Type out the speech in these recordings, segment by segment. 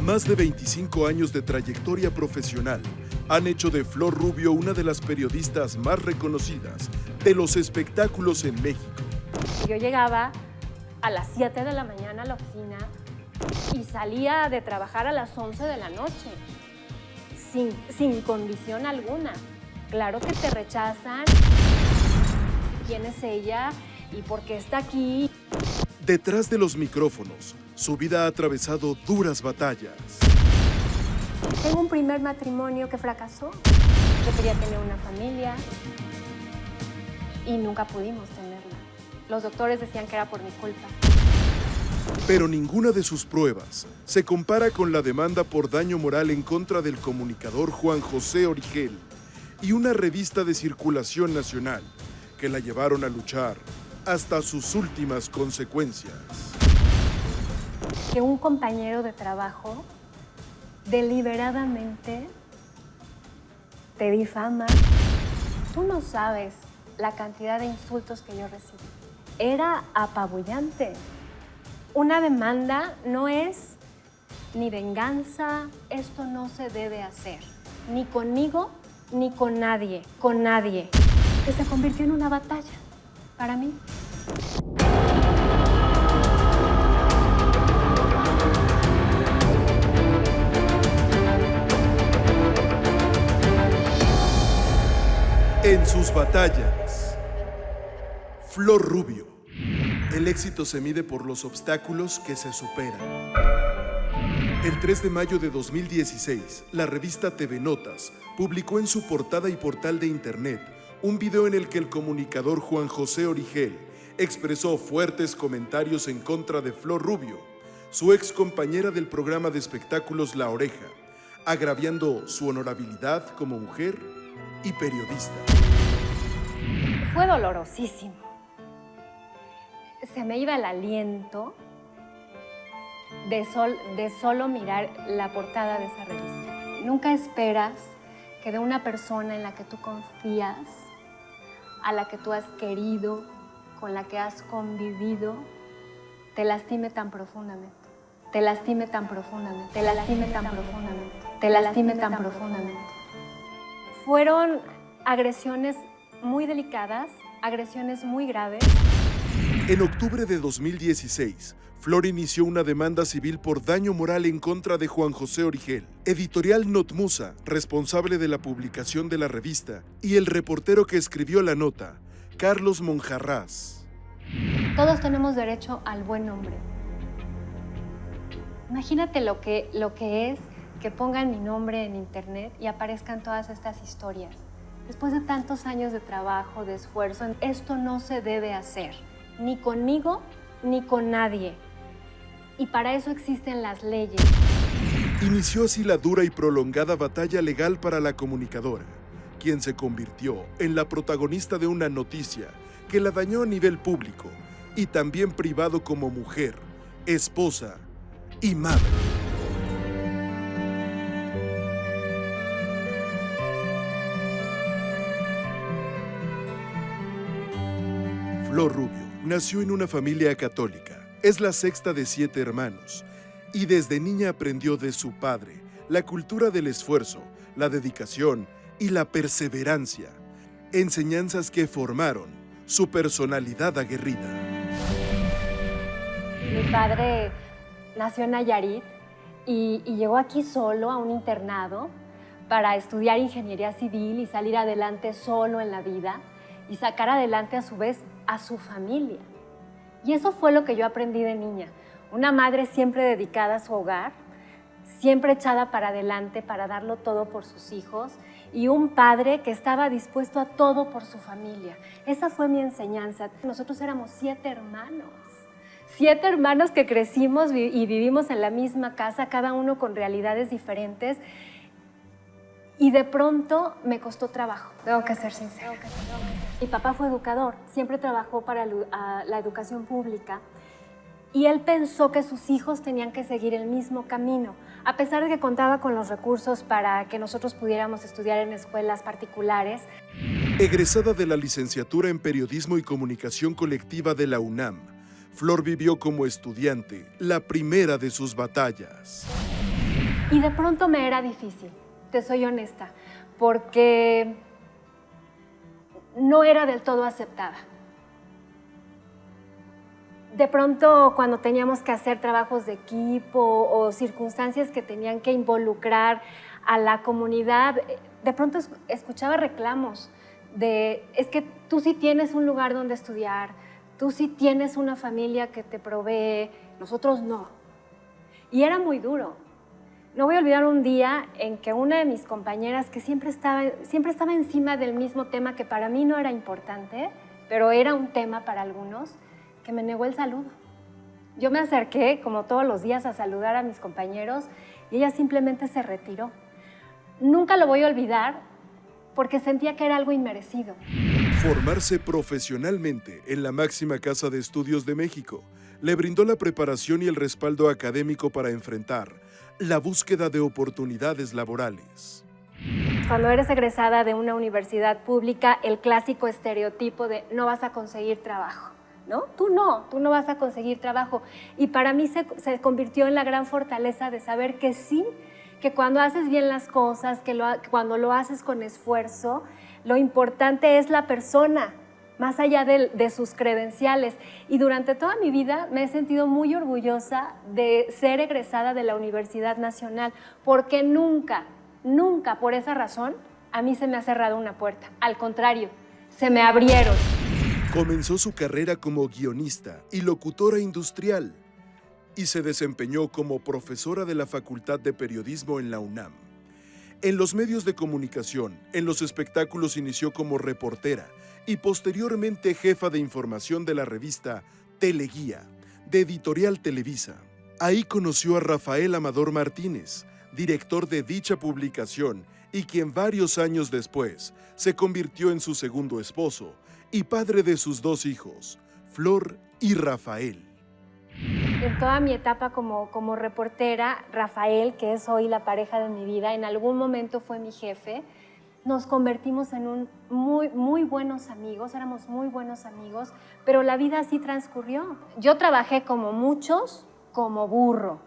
Más de 25 años de trayectoria profesional han hecho de Flor Rubio una de las periodistas más reconocidas de los espectáculos en México. Yo llegaba a las 7 de la mañana a la oficina y salía de trabajar a las 11 de la noche, sin condición alguna. Claro que te rechazan. ¿Quién es ella y por qué está aquí? Detrás de los micrófonos, su vida ha atravesado duras batallas. Tengo un primer matrimonio que fracasó. Yo quería tener una familia y nunca pudimos tenerla. Los doctores decían que era por mi culpa. Pero ninguna de sus pruebas se compara con la demanda por daño moral en contra del comunicador Juan José Origel y una revista de circulación nacional que la llevaron a luchar hasta sus últimas consecuencias. Que un compañero de trabajo deliberadamente te difama. Tú no sabes la cantidad de insultos que yo recibí. Era apabullante. Una demanda no es ni venganza, esto no se debe hacer, ni conmigo, ni con nadie, que se convirtió en una batalla para mí. En sus batallas, Flor Rubio. El éxito se mide por los obstáculos que se superan. El 3 de mayo de 2016, la revista TV Notas publicó en su portada y portal de internet un video en el que el comunicador Juan José Origel expresó fuertes comentarios en contra de Flor Rubio, su ex compañera del programa de espectáculos La Oreja, agraviando su honorabilidad como mujer y periodista. Fue dolorosísimo. Se me iba el aliento de solo mirar la portada de esa revista. Nunca esperas que de una persona en la que tú confías, a la que tú has querido, con la que has convivido, te lastime tan profundamente. Te lastime tan profundamente. Te lastime tan profundamente. Te lastime tan profundamente. Fueron agresiones muy delicadas, agresiones muy graves. En octubre de 2016, Flor inició una demanda civil por daño moral en contra de Juan José Origel, Editorial Notmusa, responsable de la publicación de la revista, y el reportero que escribió la nota, Carlos Monjarrás. Todos tenemos derecho al buen nombre. Imagínate lo que es que pongan mi nombre en internet y aparezcan todas estas historias. Después de tantos años de trabajo, de esfuerzo, esto no se debe hacer, ni conmigo, ni con nadie. Y para eso existen las leyes. Inició así la dura y prolongada batalla legal para la comunicadora, quien se convirtió en la protagonista de una noticia que la dañó a nivel público y también privado como mujer, esposa y madre. Flor Rubio nació en una familia católica. Es la sexta de 7 hermanos y desde niña aprendió de su padre la cultura del esfuerzo, la dedicación y la perseverancia, enseñanzas que formaron su personalidad aguerrida. Mi padre nació en Nayarit y llegó aquí solo a un internado para estudiar ingeniería civil y salir adelante solo en la vida y sacar adelante a su vez a su familia. Y eso fue lo que yo aprendí de niña. Una madre siempre dedicada a su hogar, siempre echada para adelante para darlo todo por sus hijos, y un padre que estaba dispuesto a todo por su familia. Esa fue mi enseñanza. Nosotros éramos 7 hermanos. 7 hermanos que crecimos y vivimos en la misma casa, cada uno con realidades diferentes. Y de pronto me costó trabajo, tengo que ser sincera. Mi papá fue educador, siempre trabajó para la educación pública y él pensó que sus hijos tenían que seguir el mismo camino, a pesar de que contaba con los recursos para que nosotros pudiéramos estudiar en escuelas particulares. Egresada de la licenciatura en Periodismo y Comunicación Colectiva de la UNAM, Flor vivió como estudiante la primera de sus batallas. Y de pronto me era difícil, te soy honesta, porque no era del todo aceptada. De pronto, cuando teníamos que hacer trabajos de equipo o circunstancias que tenían que involucrar a la comunidad, de pronto escuchaba reclamos de, es que tú sí tienes un lugar donde estudiar, tú sí tienes una familia que te provee, nosotros no. Y era muy duro. No voy a olvidar un día en que una de mis compañeras, que siempre estaba encima del mismo tema que para mí no era importante, pero era un tema para algunos, que me negó el saludo. Yo me acerqué, como todos los días, a saludar a mis compañeros y ella simplemente se retiró. Nunca lo voy a olvidar porque sentía que era algo inmerecido. Formarse profesionalmente en la máxima casa de estudios de México le brindó la preparación y el respaldo académico para enfrentar la búsqueda de oportunidades laborales. Cuando eres egresada de una universidad pública, el clásico estereotipo de no vas a conseguir trabajo, ¿no? Tú no vas a conseguir trabajo. Y para mí se convirtió en la gran fortaleza de saber que sí, que cuando haces bien las cosas, cuando lo haces con esfuerzo, lo importante es la persona, más allá de sus credenciales. Y durante toda mi vida me he sentido muy orgullosa de ser egresada de la Universidad Nacional, porque nunca por esa razón a mí se me ha cerrado una puerta. Al contrario, se me abrieron. Comenzó su carrera como guionista y locutora industrial y se desempeñó como profesora de la Facultad de Periodismo en la UNAM. En los medios de comunicación, en los espectáculos inició como reportera y posteriormente jefa de información de la revista Teleguía, de Editorial Televisa. Ahí conoció a Rafael Amador Martínez, director de dicha publicación y quien varios años después se convirtió en su segundo esposo y padre de sus dos hijos, Flor y Rafael. En toda mi etapa como reportera, Rafael, que es hoy la pareja de mi vida, en algún momento fue mi jefe. Nos convertimos en muy buenos amigos, éramos muy buenos amigos, pero la vida así transcurrió. Yo trabajé como muchos, como burro.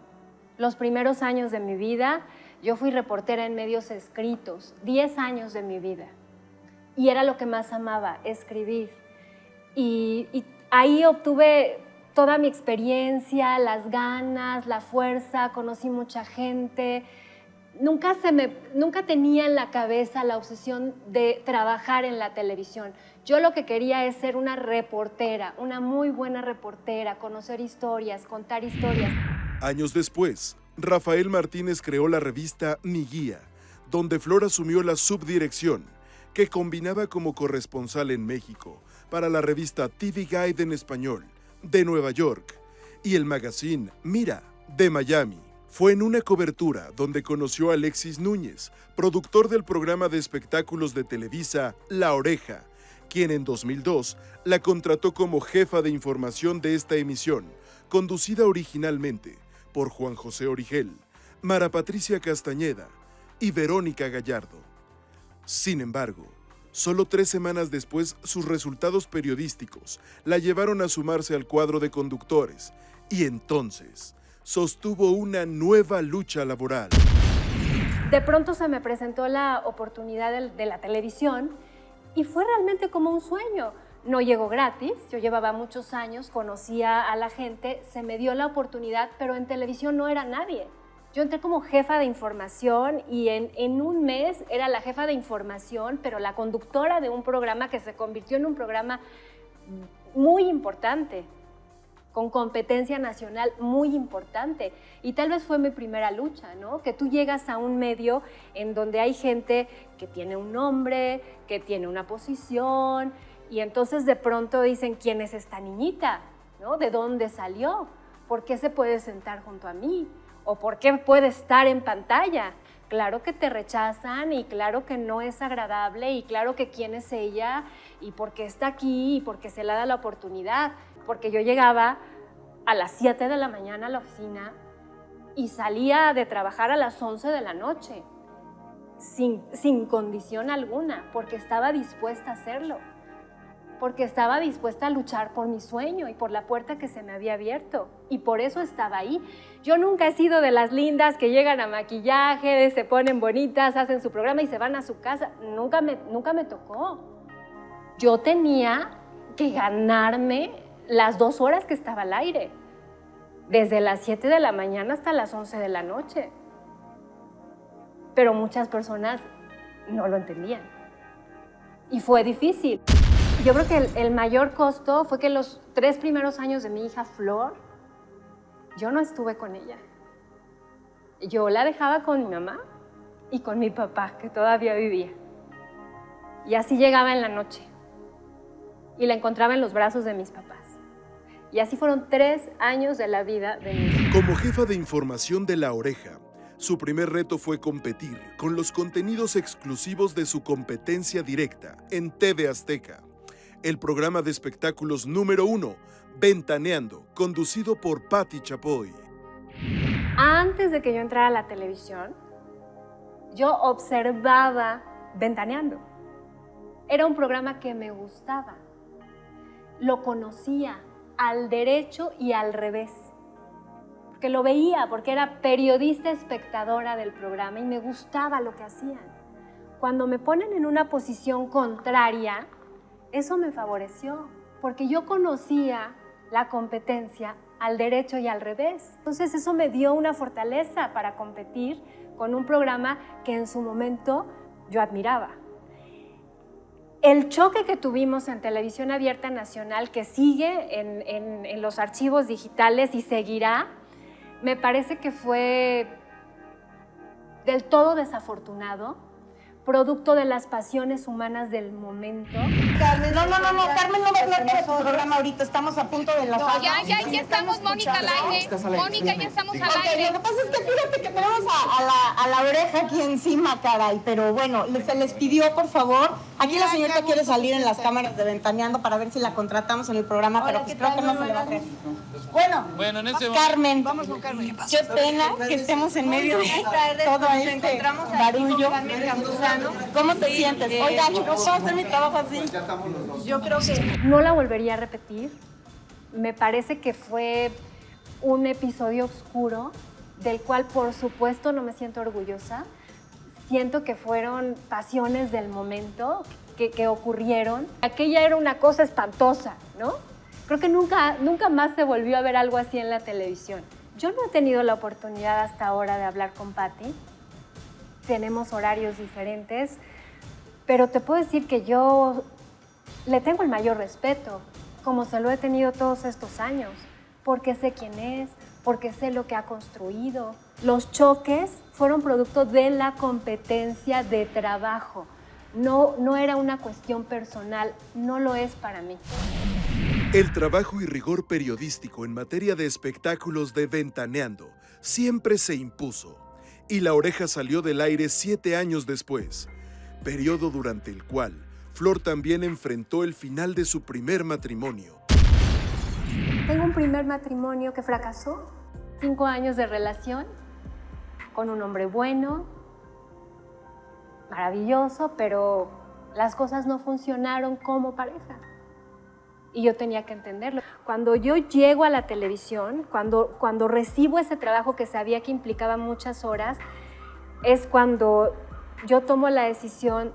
Los primeros años de mi vida, yo fui reportera en medios escritos, 10 años de mi vida. Y era lo que más amaba, escribir. Y ahí obtuve toda mi experiencia, las ganas, la fuerza, conocí mucha gente. Nunca tenía en la cabeza la obsesión de trabajar en la televisión. Yo lo que quería es ser una reportera, una muy buena reportera, conocer historias, contar historias. Años después, Rafael Martínez creó la revista Mi Guía, donde Flor asumió la subdirección, que combinaba como corresponsal en México para la revista TV Guide en español, de Nueva York, y el magazine Mira, de Miami. Fue en una cobertura donde conoció a Alexis Núñez, productor del programa de espectáculos de Televisa La Oreja, quien en 2002 la contrató como jefa de información de esta emisión, conducida originalmente por Juan José Origel, Mara Patricia Castañeda y Verónica Gallardo. Sin embargo, solo 3 semanas después, sus resultados periodísticos la llevaron a sumarse al cuadro de conductores y entonces sostuvo una nueva lucha laboral. De pronto se me presentó la oportunidad de la televisión y fue realmente como un sueño. No llegó gratis, yo llevaba muchos años, conocía a la gente, se me dio la oportunidad, pero en televisión no era nadie. Yo entré como jefa de información y en un mes era la jefa de información, pero la conductora de un programa que se convirtió en un programa muy importante, con competencia nacional muy importante. Y tal vez fue mi primera lucha, ¿no? Que tú llegas a un medio en donde hay gente que tiene un nombre, que tiene una posición, y entonces de pronto dicen, ¿quién es esta niñita? ¿No? ¿De dónde salió? ¿Por qué se puede sentar junto a mí? ¿O por qué puede estar en pantalla? Claro que te rechazan y claro que no es agradable y claro que quién es ella y por qué está aquí y por qué se le da la oportunidad. Porque yo llegaba a las 7 de la mañana a la oficina y salía de trabajar a las 11 de la noche, sin condición alguna, porque estaba dispuesta a hacerlo. porque estaba dispuesta a luchar por mi sueño y por la puerta que se me había abierto. Y por eso estaba ahí. Yo nunca he sido de las lindas que llegan a maquillaje, se ponen bonitas, hacen su programa y se van a su casa. Nunca me tocó. Yo tenía que ganarme las 2 horas que estaba al aire, desde las 7 de la mañana hasta las 11 de la noche. Pero muchas personas no lo entendían. Y fue difícil. Yo creo que el mayor costo fue que los 3 primeros años de mi hija Flor, yo no estuve con ella. Yo la dejaba con mi mamá y con mi papá, que todavía vivía. Y así llegaba en la noche. Y la encontraba en los brazos de mis papás. Y así fueron 3 años de la vida de mi hija. Como jefa de información de La Oreja, su primer reto fue competir con los contenidos exclusivos de su competencia directa en TV Azteca. El programa de espectáculos número 1, Ventaneando, conducido por Patti Chapoy. Antes de que yo entrara a la televisión, yo observaba Ventaneando. Era un programa que me gustaba. Lo conocía al derecho y al revés. Porque lo veía, porque era periodista espectadora del programa y me gustaba lo que hacían. Cuando me ponen en una posición contraria, eso me favoreció, porque yo conocía la competencia al derecho y al revés. Entonces eso me dio una fortaleza para competir con un programa que en su momento yo admiraba. El choque que tuvimos en Televisión Abierta Nacional, que sigue en los archivos digitales y seguirá, me parece que fue del todo desafortunado, producto de las pasiones humanas del momento. Carmen, no, Carmen no va a hablar de tu programa ahorita, estamos a punto de enlazar. Ya estamos, Mónica, al aire. Mónica, ya estamos al aire. Lo que pasa es que fíjate que tenemos a la oreja aquí encima, caray, pero bueno, se les pidió, por favor, aquí la señorita quiere salir en las cámaras de Ventaneando para ver si la contratamos en el programa, pero pues creo que no se le va a hacer. Bueno, en ese Carmen, vamos con Carmen. Qué pena que estemos en medio de todo este barullo. ¿Cómo te sientes? Oiga, yo puedo hacer mi trabajo así. Yo creo que no la volvería a repetir. Me parece que fue un episodio oscuro del cual, por supuesto, no me siento orgullosa. Siento que fueron pasiones del momento que ocurrieron. Aquella era una cosa espantosa, ¿no? Creo que nunca más se volvió a ver algo así en la televisión. Yo no he tenido la oportunidad hasta ahora de hablar con Patti. Tenemos horarios diferentes, pero te puedo decir que yo le tengo el mayor respeto, como se lo he tenido todos estos años, porque sé quién es, porque sé lo que ha construido. Los choques fueron producto de la competencia de trabajo. No era una cuestión personal, no lo es para mí. El trabajo y rigor periodístico en materia de espectáculos de Ventaneando siempre se impuso. Y La Oreja salió del aire 7 años después, periodo durante el cual Flor también enfrentó el final de su primer matrimonio. Tengo un primer matrimonio que fracasó, 5 años de relación con un hombre bueno, maravilloso, pero las cosas no funcionaron como pareja. Y yo tenía que entenderlo. Cuando yo llego a la televisión, cuando recibo ese trabajo que sabía que implicaba muchas horas, es cuando yo tomo la decisión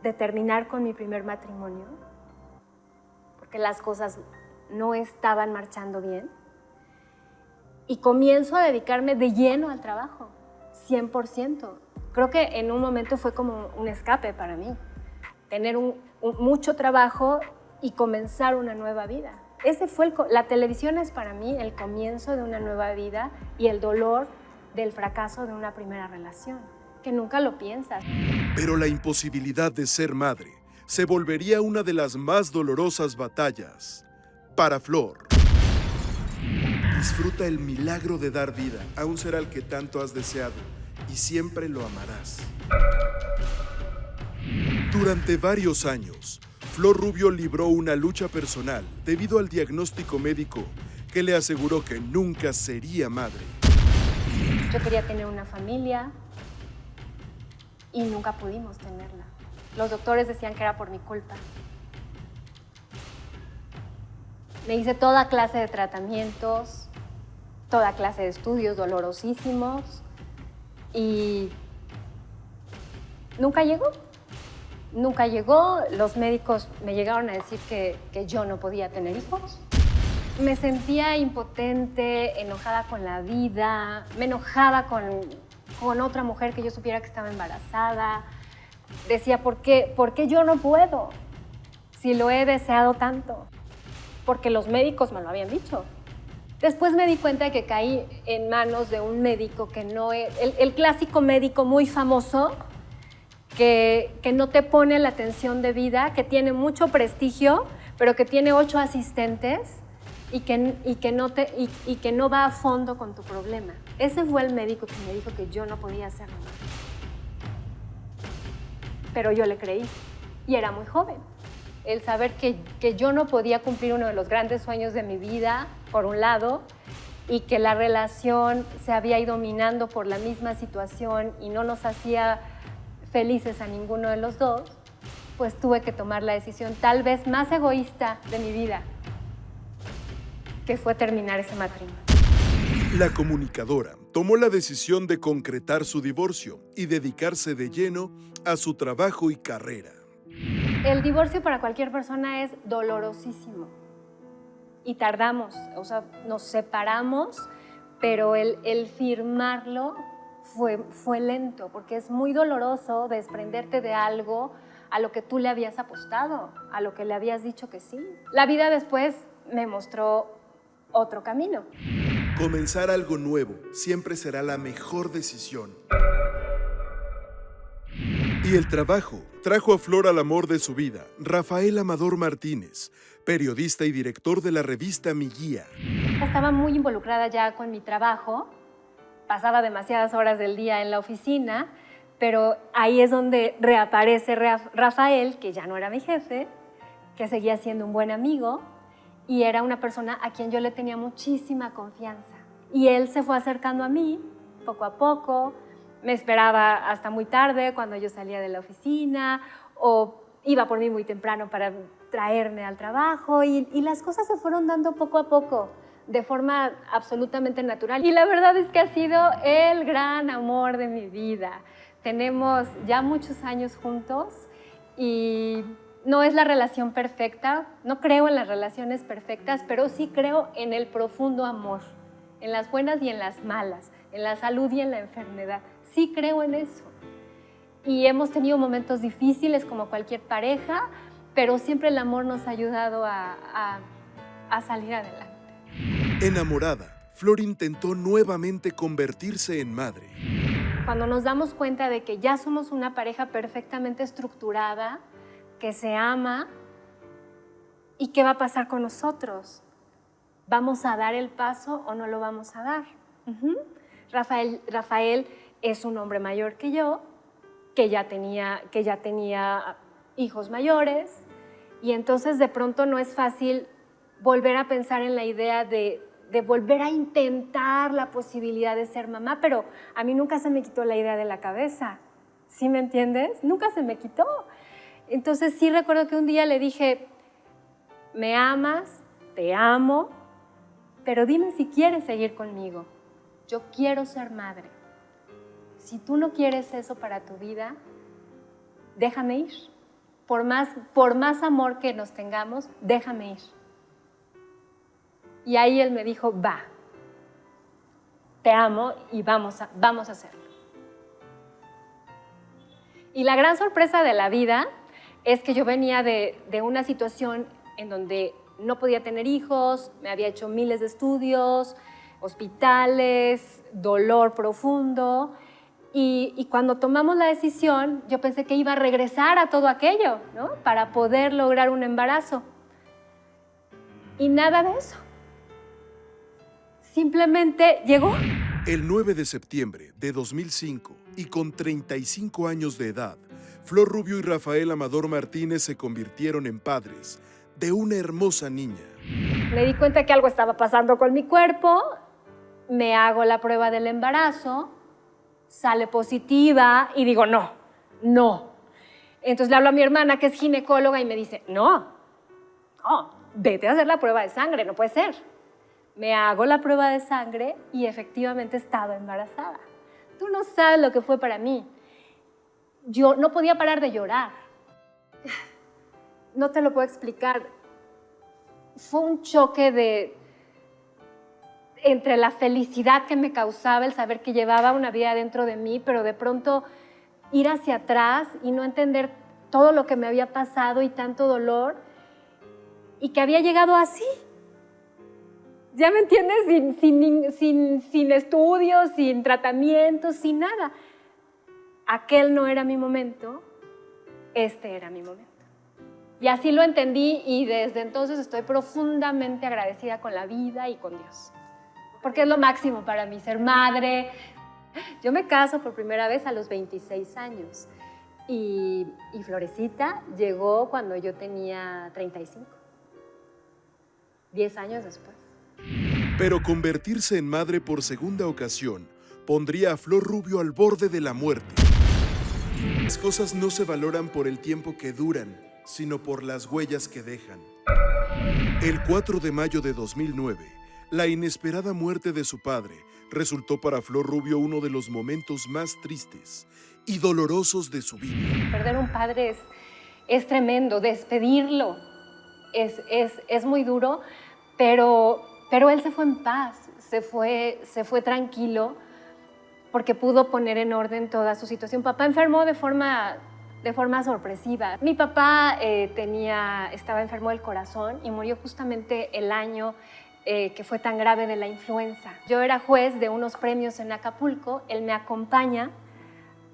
de terminar con mi primer matrimonio, porque las cosas no estaban marchando bien, y comienzo a dedicarme de lleno al trabajo, 100%. Creo que en un momento fue como un escape para mí, tener mucho trabajo y comenzar una nueva vida. La televisión es para mí el comienzo de una nueva vida y el dolor del fracaso de una primera relación, que nunca lo piensas. Pero la imposibilidad de ser madre se volvería una de las más dolorosas batallas para Flor. Disfruta el milagro de dar vida a un ser al que tanto has deseado y siempre lo amarás. Durante varios años, Flor Rubio libró una lucha personal debido al diagnóstico médico que le aseguró que nunca sería madre. Yo quería tener una familia y nunca pudimos tenerla. Los doctores decían que era por mi culpa. Me hice toda clase de tratamientos, toda clase de estudios dolorosísimos y nunca llegó. Nunca llegó. Los médicos me llegaron a decir que yo no podía tener hijos. Me sentía impotente, enojada con la vida, me enojaba con otra mujer que yo supiera que estaba embarazada. Decía, ¿por qué yo no puedo? Si lo he deseado tanto. Porque los médicos me lo habían dicho. Después me di cuenta de que caí en manos de un médico que no es... El clásico médico muy famoso que no te pone la atención debida, que tiene mucho prestigio, pero que tiene 8 asistentes y que no va a fondo con tu problema. Ese fue el médico que me dijo que yo no podía ser mamá. Pero yo le creí y era muy joven. El saber que yo no podía cumplir uno de los grandes sueños de mi vida, por un lado, y que la relación se había ido minando por la misma situación y no nos hacía felices a ninguno de los dos, pues tuve que tomar la decisión tal vez más egoísta de mi vida, que fue terminar ese matrimonio. La comunicadora tomó la decisión de concretar su divorcio y dedicarse de lleno a su trabajo y carrera. El divorcio para cualquier persona es dolorosísimo y tardamos, o sea, nos separamos, pero el firmarlo fue lento, porque es muy doloroso desprenderte de algo a lo que tú le habías apostado, a lo que le habías dicho que sí. La vida después me mostró otro camino. Comenzar algo nuevo siempre será la mejor decisión. Y el trabajo trajo a flor al amor de su vida, Rafael Amador Martínez, periodista y director de la revista Mi Guía. Estaba muy involucrada ya con mi trabajo, pasaba demasiadas horas del día en la oficina, pero ahí es donde reaparece Rafael, que ya no era mi jefe, que seguía siendo un buen amigo y era una persona a quien yo le tenía muchísima confianza. Y él se fue acercando a mí poco a poco, me esperaba hasta muy tarde cuando yo salía de la oficina o iba por mí muy temprano para traerme al trabajo y las cosas se fueron dando poco a poco, de forma absolutamente natural. Y la verdad es que ha sido el gran amor de mi vida. Tenemos ya muchos años juntos y no es la relación perfecta, no creo en las relaciones perfectas, pero sí creo en el profundo amor, en las buenas y en las malas, en la salud y en la enfermedad. Sí creo en eso. Y hemos tenido momentos difíciles como cualquier pareja, pero siempre el amor nos ha ayudado a salir adelante. Enamorada, Flor intentó nuevamente convertirse en madre. Cuando nos damos cuenta de que ya somos una pareja perfectamente estructurada, que se ama, ¿y qué va a pasar con nosotros? ¿Vamos a dar el paso o no lo vamos a dar? Rafael es un hombre mayor que yo, que ya tenía hijos mayores, y entonces de pronto no es fácil volver a pensar en la idea de volver a intentar la posibilidad de ser mamá, pero a mí nunca se me quitó la idea de la cabeza, ¿sí me entiendes? Nunca se me quitó. Entonces sí recuerdo que un día le dije, me amas, te amo, pero dime si quieres seguir conmigo. Yo quiero ser madre. Si tú no quieres eso para tu vida, déjame ir. Por más amor que nos tengamos, déjame ir. Y ahí él me dijo, va, te amo y vamos a hacerlo. Y la gran sorpresa de la vida es que yo venía de una situación en donde no podía tener hijos, me había hecho miles de estudios, hospitales, dolor profundo. Y cuando tomamos la decisión, yo pensé que iba a regresar a todo aquello, ¿no? Para poder lograr un embarazo. Y nada de eso. Simplemente llegó. El 9 de septiembre de 2005, y con 35 años de edad, Flor Rubio y Rafael Amador Martínez se convirtieron en padres de una hermosa niña. Me di cuenta que algo estaba pasando con mi cuerpo, me hago la prueba del embarazo, sale positiva y digo, no. Entonces le hablo a mi hermana, que es ginecóloga, y me dice, no, vete a hacer la prueba de sangre, no puede ser. Me hago la prueba de sangre y efectivamente estaba embarazada. Tú no sabes lo que fue para mí. Yo no podía parar de llorar. No te lo puedo explicar. Fue un choque entre la felicidad que me causaba el saber que llevaba una vida dentro de mí, pero de pronto ir hacia atrás y no entender todo lo que me había pasado y tanto dolor, y que había llegado así. ¿Ya me entiendes? Sin estudios, sin tratamientos, sin nada. Aquel no era mi momento, este era mi momento. Y así lo entendí y desde entonces estoy profundamente agradecida con la vida y con Dios. Porque es lo máximo para mí, ser madre. Yo me caso por primera vez a los 26 años y Florecita llegó cuando yo tenía 35, 10 años después. Pero convertirse en madre por segunda ocasión pondría a Flor Rubio al borde de la muerte. Las cosas no se valoran por el tiempo que duran, sino por las huellas que dejan. El 4 de mayo de 2009, la inesperada muerte de su padre resultó para Flor Rubio uno de los momentos más tristes y dolorosos de su vida. Perder un padre es tremendo, despedirlo es muy duro, pero él se fue en paz, se fue tranquilo, porque pudo poner en orden toda su situación. Papá enfermó de forma sorpresiva. Mi papá estaba enfermo del corazón y murió justamente el año que fue tan grave de la influenza. Yo era juez de unos premios en Acapulco, él me acompaña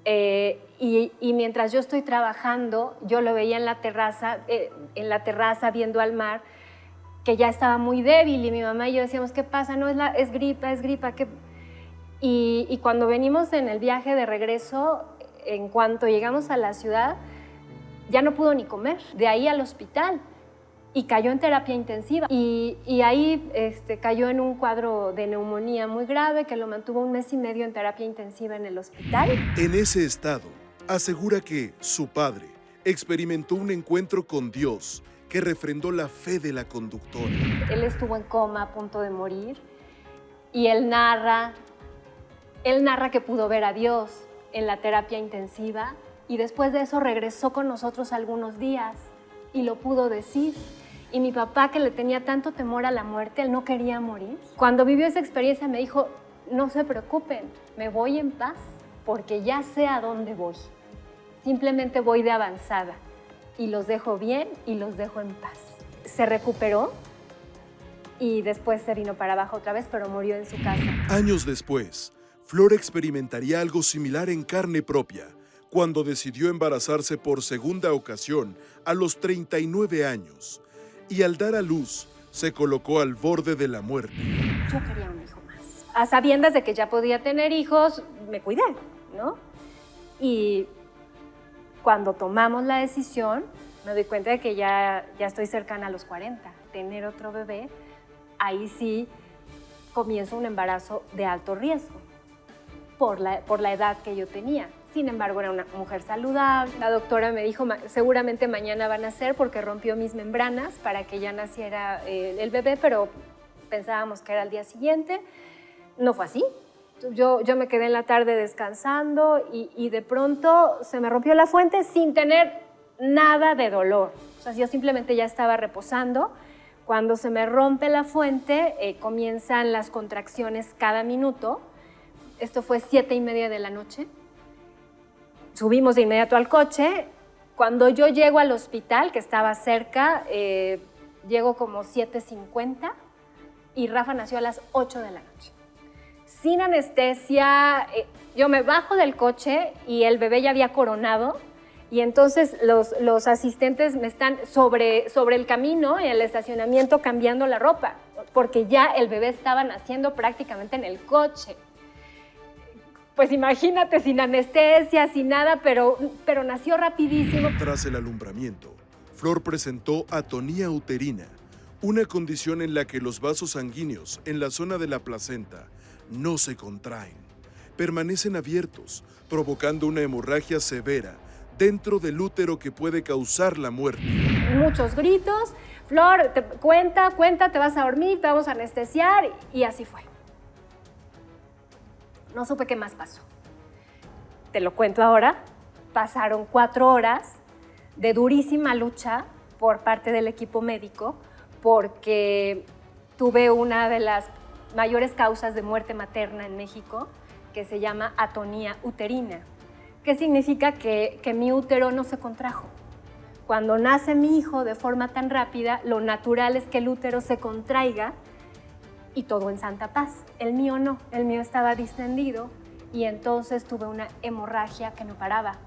y mientras yo estoy trabajando, yo lo veía en la terraza viendo al mar, que ya estaba muy débil, y mi mamá y yo decíamos, ¿qué pasa? No, es gripa. Y cuando venimos en el viaje de regreso, en cuanto llegamos a la ciudad, ya no pudo ni comer, de ahí al hospital, y cayó en terapia intensiva. Y ahí cayó en un cuadro de neumonía muy grave que lo mantuvo 1 mes y medio en terapia intensiva en el hospital. En ese estado, asegura que su padre experimentó un encuentro con Dios que refrendó la fe de la conductora. Él estuvo en coma, a punto de morir, y él narra que pudo ver a Dios en la terapia intensiva, y después de eso regresó con nosotros algunos días y lo pudo decir. Y mi papá, que le tenía tanto temor a la muerte, él no quería morir. Cuando vivió esa experiencia me dijo, no se preocupen, me voy en paz porque ya sé a dónde voy. Simplemente voy de avanzada y los dejo bien y los dejo en paz. Se recuperó y después se vino para abajo otra vez, pero murió en su casa. Años después, Flor experimentaría algo similar en carne propia cuando decidió embarazarse por segunda ocasión a los 39 años y al dar a luz se colocó al borde de la muerte. Yo quería un hijo más. A sabiendas de que ya podía tener hijos, me cuidé, ¿no? Y cuando tomamos la decisión, me doy cuenta de que ya estoy cercana a los 40. Tener otro bebé, ahí sí comienza un embarazo de alto riesgo por la edad que yo tenía. Sin embargo, era una mujer saludable. La doctora me dijo, seguramente mañana van a nacer porque rompió mis membranas para que ya naciera el bebé, pero pensábamos que era al día siguiente. No fue así. Yo me quedé en la tarde descansando y de pronto se me rompió la fuente sin tener nada de dolor. O sea, yo simplemente ya estaba reposando. Cuando se me rompe la fuente, comienzan las contracciones cada minuto. Esto fue 7:30 de la noche. Subimos de inmediato al coche. Cuando yo llego al hospital, que estaba cerca, llego como 7:50 y Rafa nació a las 8 de la noche. Sin anestesia, yo me bajo del coche y el bebé ya había coronado y entonces los asistentes me están sobre el camino, en el estacionamiento, cambiando la ropa, porque ya el bebé estaba naciendo prácticamente en el coche. Pues imagínate, sin anestesia, sin nada, pero nació rapidísimo. Tras el alumbramiento, Flor presentó atonía uterina, una condición en la que los vasos sanguíneos en la zona de la placenta no se contraen, permanecen abiertos, provocando una hemorragia severa dentro del útero que puede causar la muerte. Muchos gritos. Flor, cuenta, te vas a dormir, te vamos a anestesiar, y así fue. No supe qué más pasó. Te lo cuento ahora. Pasaron 4 horas de durísima lucha por parte del equipo médico porque tuve una de las mayores causas de muerte materna en México, que se llama atonía uterina, que significa que mi útero no se contrajo. Cuando nace mi hijo de forma tan rápida, lo natural es que el útero se contraiga y todo en santa paz. El mío no, el mío estaba distendido y entonces tuve una hemorragia que no paraba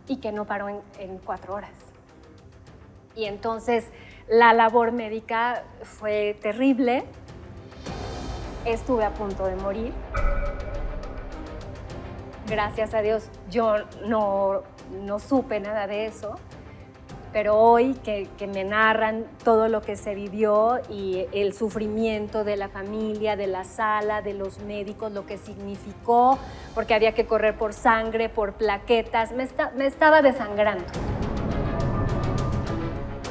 y que no paró en 4 horas. Y entonces la labor médica fue terrible. Estuve a punto de morir. Gracias a Dios yo no supe nada de eso, pero hoy que me narran todo lo que se vivió y el sufrimiento de la familia, de la sala, de los médicos, lo que significó, porque había que correr por sangre, por plaquetas, me estaba desangrando.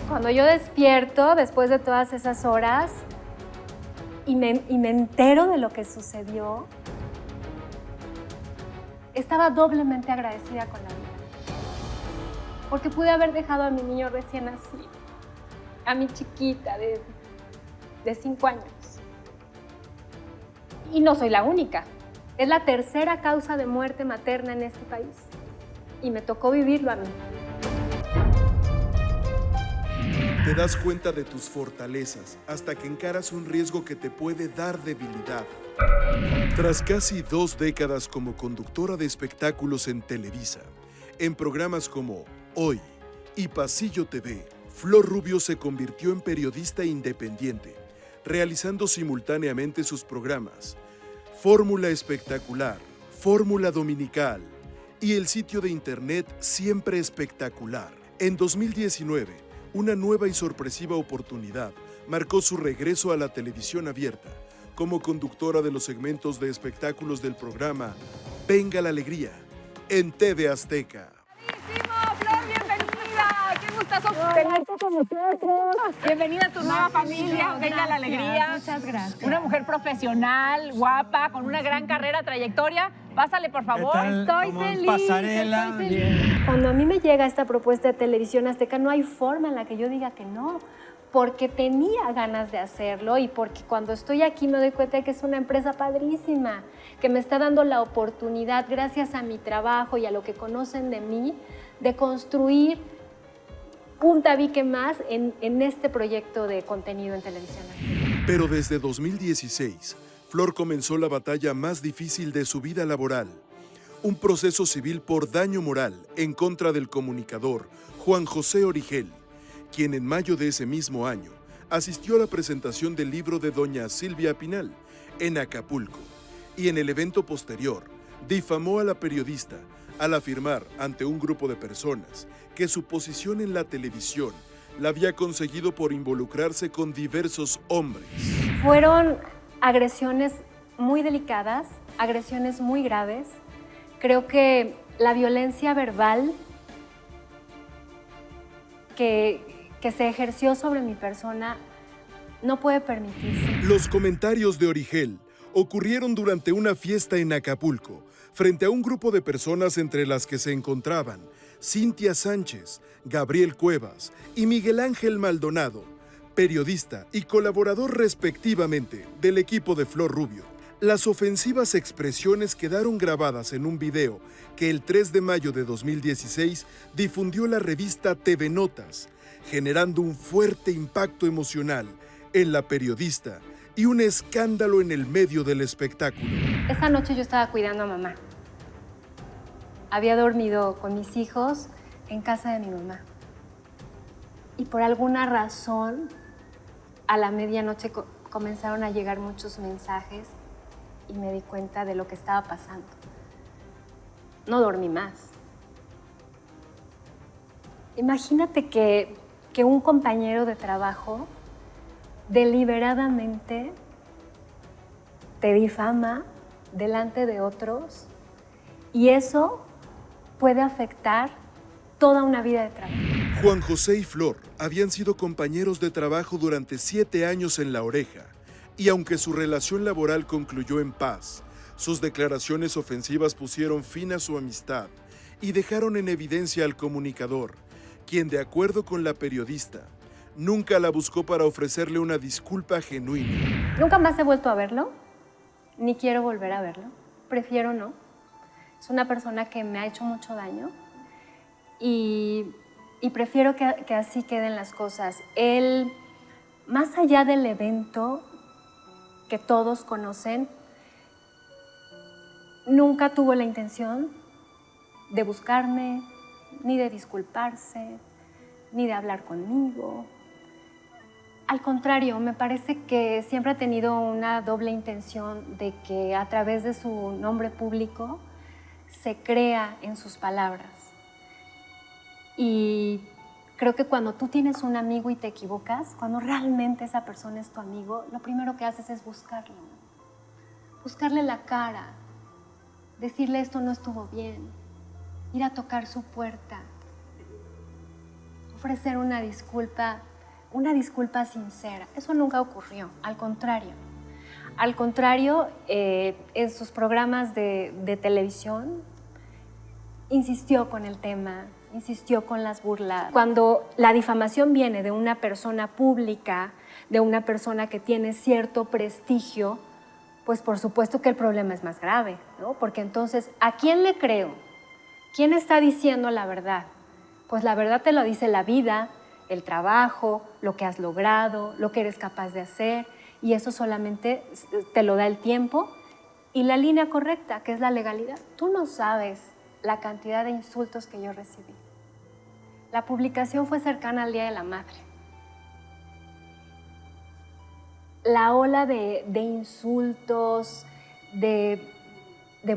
Cuando yo despierto, después de todas esas horas, y me entero de lo que sucedió, estaba doblemente agradecida con la vida. Porque pude haber dejado a mi niño recién nacido, a mi chiquita de 5 años. Y no soy la única. Es la 3ª causa de muerte materna en este país. Y me tocó vivirlo a mí. Te das cuenta de tus fortalezas hasta que encaras un riesgo que te puede dar debilidad. Tras casi 2 décadas como conductora de espectáculos en Televisa, en programas como Hoy y Pasillo TV, Flor Rubio se convirtió en periodista independiente, realizando simultáneamente sus programas Fórmula Espectacular, Fórmula Dominical y el sitio de internet Siempre Espectacular. En 2019, una nueva y sorpresiva oportunidad marcó su regreso a la televisión abierta como conductora de los segmentos de espectáculos del programa Venga la Alegría en TV Azteca. Flor, bienvenida. Qué gustazo tenerte con nosotros. Bienvenida a tu nueva familia. Venga la alegría. Muchas gracias. Una mujer profesional, guapa, con una gran carrera, trayectoria. Pásale, por favor. Estoy feliz. Pasarela. Estoy feliz. Bien. Cuando a mí me llega esta propuesta de Televisión Azteca, no hay forma en la que yo diga que no, porque tenía ganas de hacerlo y porque cuando estoy aquí me doy cuenta de que es una empresa padrísima, que me está dando la oportunidad, gracias a mi trabajo y a lo que conocen de mí, de construir un tabique más en este proyecto de contenido en Televisión Azteca. Pero desde 2016, Flor comenzó la batalla más difícil de su vida laboral. Un proceso civil por daño moral en contra del comunicador Juan José Origel, quien en mayo de ese mismo año asistió a la presentación del libro de doña Silvia Pinal en Acapulco y en el evento posterior difamó a la periodista al afirmar ante un grupo de personas que su posición en la televisión la había conseguido por involucrarse con diversos hombres. Fueron agresiones muy delicadas, agresiones muy graves. Creo que la violencia verbal que se ejerció sobre mi persona no puede permitirse. Los comentarios de Origel ocurrieron durante una fiesta en Acapulco, frente a un grupo de personas entre las que se encontraban Cintia Sánchez, Gabriel Cuevas y Miguel Ángel Maldonado, periodista y colaborador respectivamente del equipo de Flor Rubio. Las ofensivas expresiones quedaron grabadas en un video que el 3 de mayo de 2016 difundió la revista TV Notas, generando un fuerte impacto emocional en la periodista y un escándalo en el medio del espectáculo. Esa noche yo estaba cuidando a mamá. Había dormido con mis hijos en casa de mi mamá. Y por alguna razón, a la medianoche comenzaron a llegar muchos mensajes y me di cuenta de lo que estaba pasando. No dormí más. Imagínate que un compañero de trabajo deliberadamente te difama delante de otros y eso puede afectar toda una vida de trabajo. Juan José y Flor habían sido compañeros de trabajo durante 7 años en La Oreja, y aunque su relación laboral concluyó en paz, sus declaraciones ofensivas pusieron fin a su amistad y dejaron en evidencia al comunicador, quien, de acuerdo con la periodista, nunca la buscó para ofrecerle una disculpa genuina. Nunca más he vuelto a verlo, ni quiero volver a verlo. Prefiero no. Es una persona que me ha hecho mucho daño y prefiero que así queden las cosas. Él, más allá del evento que todos conocen, nunca tuvo la intención de buscarme, ni de disculparse, ni de hablar conmigo. Al contrario, me parece que siempre ha tenido una doble intención de que a través de su nombre público se crea en sus palabras. Y creo que cuando tú tienes un amigo y te equivocas, cuando realmente esa persona es tu amigo, lo primero que haces es buscarlo. Buscarle la cara, decirle esto no estuvo bien, ir a tocar su puerta, ofrecer una disculpa sincera. Eso nunca ocurrió, al contrario. Al contrario, en sus programas de televisión, insistió con el tema, insistió con las burlas. Cuando la difamación viene de una persona pública, de una persona que tiene cierto prestigio, pues por supuesto que el problema es más grave, ¿no? Porque entonces, ¿a quién le creo? ¿Quién está diciendo la verdad? Pues la verdad te lo dice la vida, el trabajo, lo que has logrado, lo que eres capaz de hacer, y eso solamente te lo da el tiempo y la línea correcta, que es la legalidad. Tú no sabes la cantidad de insultos que yo recibí. La publicación fue cercana al Día de la Madre. La ola de insultos, de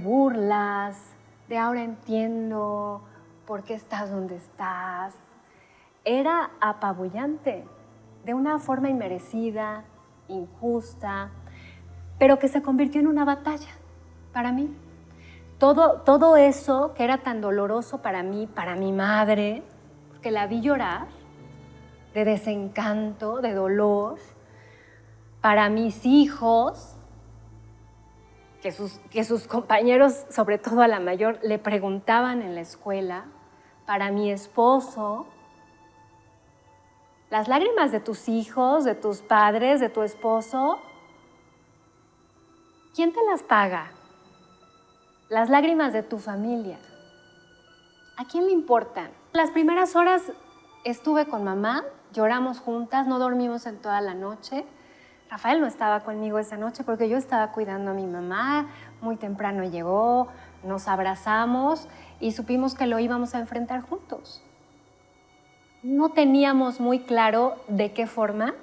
burlas, de ahora entiendo por qué estás donde estás, era apabullante, de una forma inmerecida, injusta, pero que se convirtió en una batalla para mí. Todo eso que era tan doloroso para mí, para mi madre, porque la vi llorar de desencanto, de dolor, para mis hijos, que sus compañeros, sobre todo a la mayor, le preguntaban en la escuela, para mi esposo. Las lágrimas de tus hijos, de tus padres, de tu esposo, ¿quién te las paga? Las lágrimas de tu familia, ¿a quién le importan? Las primeras horas estuve con mamá, lloramos juntas, no dormimos en toda la noche. Rafael no estaba conmigo esa noche porque yo estaba cuidando a mi mamá, muy temprano llegó, nos abrazamos y supimos que lo íbamos a enfrentar juntos. No teníamos muy claro de qué forma,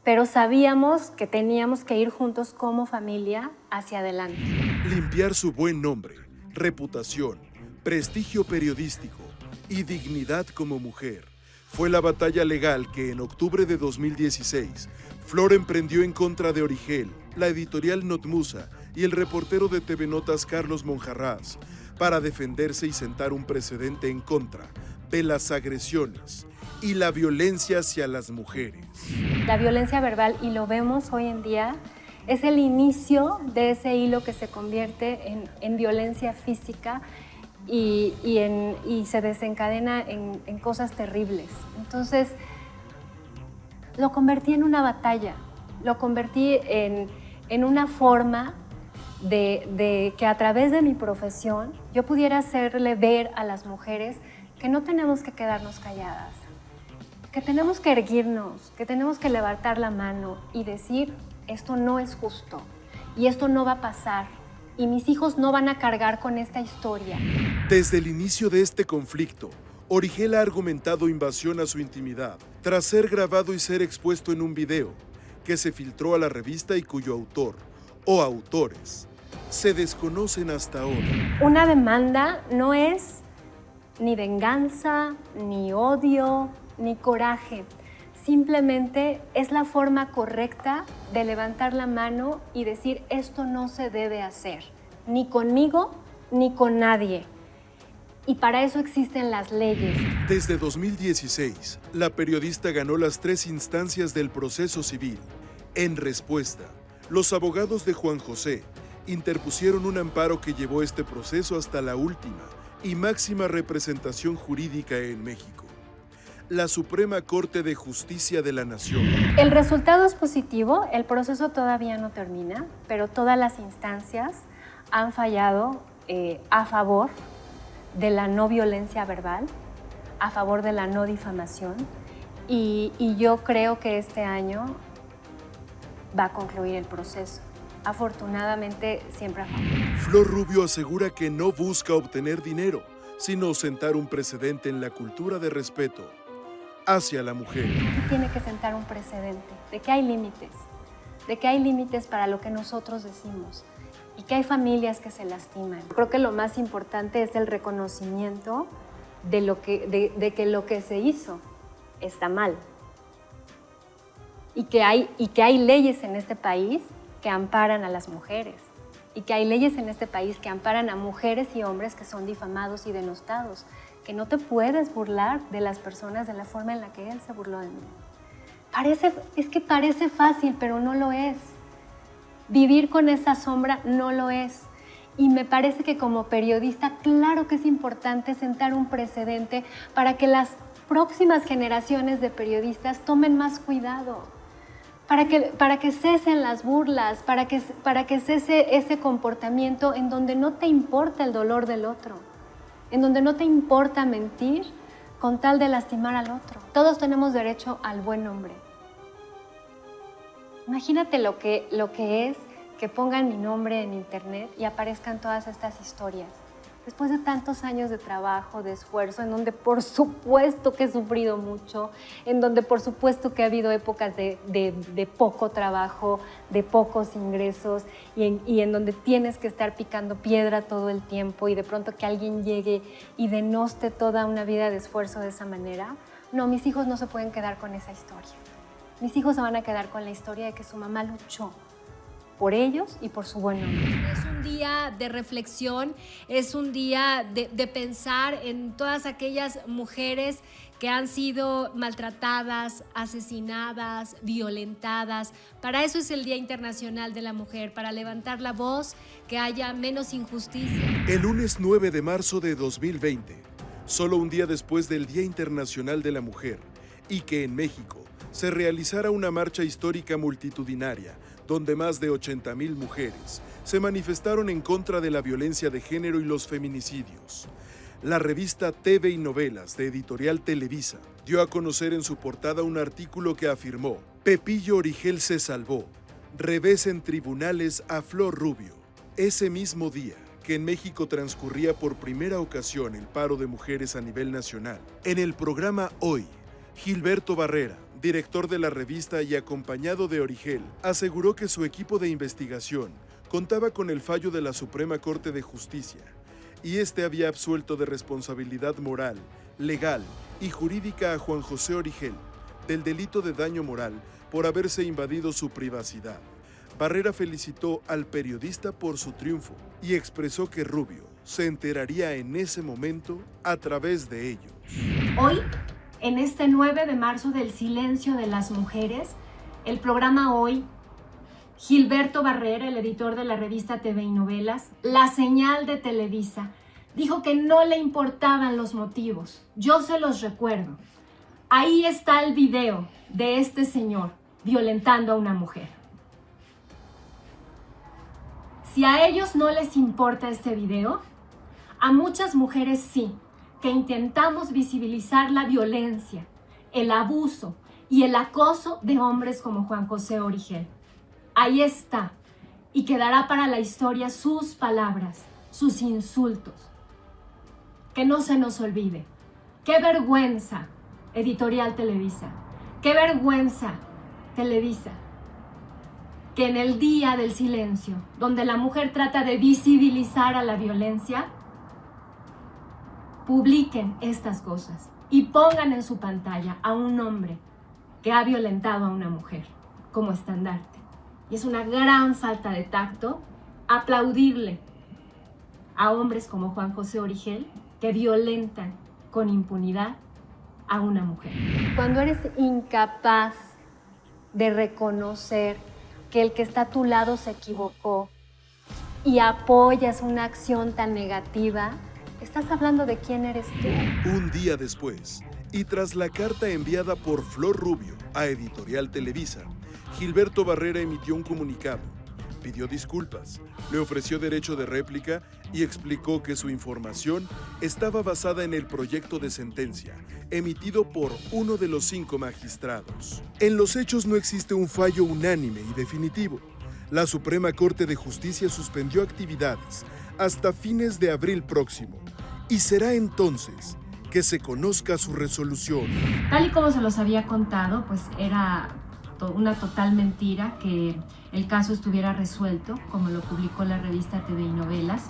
pero sabíamos que teníamos que ir juntos como familia hacia adelante. Limpiar su buen nombre, reputación, prestigio periodístico y dignidad como mujer fue la batalla legal que en octubre de 2016 Flor emprendió en contra de Origel, la editorial Notmusa y el reportero de TV Notas Carlos Monjarrás para defenderse y sentar un precedente en contra de las agresiones y la violencia hacia las mujeres. La violencia verbal, y lo vemos hoy en día, es el inicio de ese hilo que se convierte en violencia física y se desencadena en cosas terribles. Entonces, lo convertí en una batalla, lo convertí en una forma de que a través de mi profesión yo pudiera hacerle ver a las mujeres que no tenemos que quedarnos calladas, que tenemos que erguirnos, que tenemos que levantar la mano y decir, esto no es justo y esto no va a pasar y mis hijos no van a cargar con esta historia. Desde el inicio de este conflicto, Origel ha argumentado invasión a su intimidad tras ser grabado y ser expuesto en un video que se filtró a la revista y cuyo autor o autores se desconocen hasta ahora. Una demanda no es ni venganza, ni odio, ni coraje. Simplemente es la forma correcta de levantar la mano y decir esto no se debe hacer, ni conmigo, ni con nadie. Y para eso existen las leyes. Desde 2016, la periodista ganó las 3 instancias del proceso civil. En respuesta, los abogados de Juan José interpusieron un amparo que llevó este proceso hasta la última y máxima representación jurídica en México, la Suprema Corte de Justicia de la Nación. El resultado es positivo, el proceso todavía no termina, pero todas las instancias han fallado a favor de la no violencia verbal, a favor de la no difamación, y yo creo que este año va a concluir el proceso. Afortunadamente, siempre a favor. Flor Rubio asegura que no busca obtener dinero, sino sentar un precedente en la cultura de respeto hacia la mujer. Tiene que sentar un precedente de que hay límites para lo que nosotros decimos y que hay familias que se lastiman. Creo que lo más importante es el reconocimiento de que lo que se hizo está mal y que hay leyes en este país que amparan a las mujeres y que hay leyes en este país que amparan a mujeres y hombres que son difamados y denostados, que no te puedes burlar de las personas de la forma en la que él se burló de mí. Parece fácil, pero no lo es. Vivir con esa sombra no lo es. Y me parece que como periodista, claro que es importante sentar un precedente para que las próximas generaciones de periodistas tomen más cuidado. Para que cesen las burlas, para que cese ese comportamiento en donde no te importa el dolor del otro, en donde no te importa mentir con tal de lastimar al otro. Todos tenemos derecho al buen nombre. Imagínate lo que es que pongan mi nombre en internet y aparezcan todas estas historias. Después de tantos años de trabajo, de esfuerzo, en donde por supuesto que he sufrido mucho, en donde por supuesto que ha habido épocas de poco trabajo, de pocos ingresos y en donde tienes que estar picando piedra todo el tiempo y de pronto que alguien llegue y denoste toda una vida de esfuerzo de esa manera. No, mis hijos no se pueden quedar con esa historia. Mis hijos se van a quedar con la historia de que su mamá luchó por ellos y por su buen nombre. Es un día de reflexión, es un día de pensar en todas aquellas mujeres que han sido maltratadas, asesinadas, violentadas. Para eso es el Día Internacional de la Mujer, para levantar la voz, que haya menos injusticia. El lunes 9 de marzo de 2020, solo un día después del Día Internacional de la Mujer, y que en México se realizara una marcha histórica multitudinaria donde más de 80,000 mujeres se manifestaron en contra de la violencia de género y los feminicidios. La revista TV y Novelas de Editorial Televisa dio a conocer en su portada un artículo que afirmó: Pepillo Origel se salvó, revés en tribunales a Flor Rubio. Ese mismo día que en México transcurría por primera ocasión el paro de mujeres a nivel nacional, en el programa Hoy, Gilberto Barrera, director de la revista y acompañado de Origel, aseguró que su equipo de investigación contaba con el fallo de la Suprema Corte de Justicia y este había absuelto de responsabilidad moral, legal y jurídica a Juan José Origel del delito de daño moral por haberse invadido su privacidad. Barrera felicitó al periodista por su triunfo y expresó que Rubio se enteraría en ese momento a través de ellos. Hoy, en este 9 de marzo del silencio de las mujeres, el programa Hoy, Gilberto Barrera, el editor de la revista TV y Novelas, La Señal de Televisa, dijo que no le importaban los motivos. Yo se los recuerdo. Ahí está el video de este señor violentando a una mujer. Si a ellos no les importa este video, a muchas mujeres sí, que intentamos visibilizar la violencia, el abuso y el acoso de hombres como Juan José Origel. Ahí está, y quedará para la historia sus palabras, sus insultos. Que no se nos olvide. ¡Qué vergüenza, Editorial Televisa! ¡Qué vergüenza, Televisa! Que en el día del silencio, donde la mujer trata de visibilizar a la violencia, publiquen estas cosas y pongan en su pantalla a un hombre que ha violentado a una mujer como estandarte. Y es una gran falta de tacto aplaudirle a hombres como Juan José Origel, que que violentan con impunidad a una mujer. Cuando eres incapaz de reconocer que el que está a tu lado se equivocó y apoyas una acción tan negativa, estás hablando de quién eres tú. Un día después, y tras la carta enviada por Flor Rubio a Editorial Televisa, Gilberto Barrera emitió un comunicado, pidió disculpas, le ofreció derecho de réplica y explicó que su información estaba basada en el proyecto de sentencia emitido por uno de los 5 magistrados. En los hechos no existe un fallo unánime y definitivo. La Suprema Corte de Justicia suspendió actividades hasta fines de abril próximo y será entonces que se conozca su resolución. Tal y como se los había contado, pues era una total mentira que el caso estuviera resuelto, como lo publicó la revista TV y Novelas.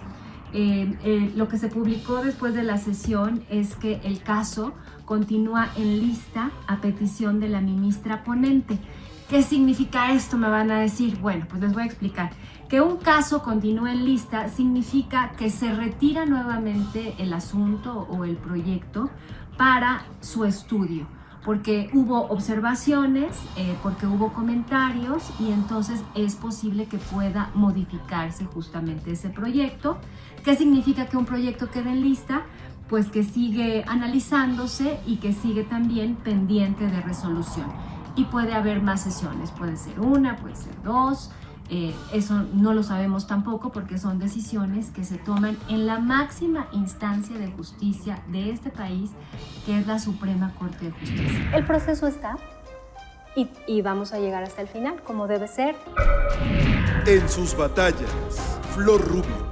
Lo que se publicó después de la sesión es que el caso continúa en lista a petición de la ministra ponente. ¿Qué significa esto? Me van a decir. Bueno, pues les voy a explicar. Que un caso continúe en lista significa que se retira nuevamente el asunto o el proyecto para su estudio, porque hubo observaciones, porque hubo comentarios y entonces es posible que pueda modificarse justamente ese proyecto. ¿Qué significa que un proyecto quede en lista? Pues que sigue analizándose y que sigue también pendiente de resolución. Y puede haber más sesiones, puede ser una, puede ser 2. Eso no lo sabemos tampoco porque son decisiones que se toman en la máxima instancia de justicia de este país, que es la Suprema Corte de Justicia. El proceso está y vamos a llegar hasta el final, como debe ser. En sus batallas, Flor Rubio.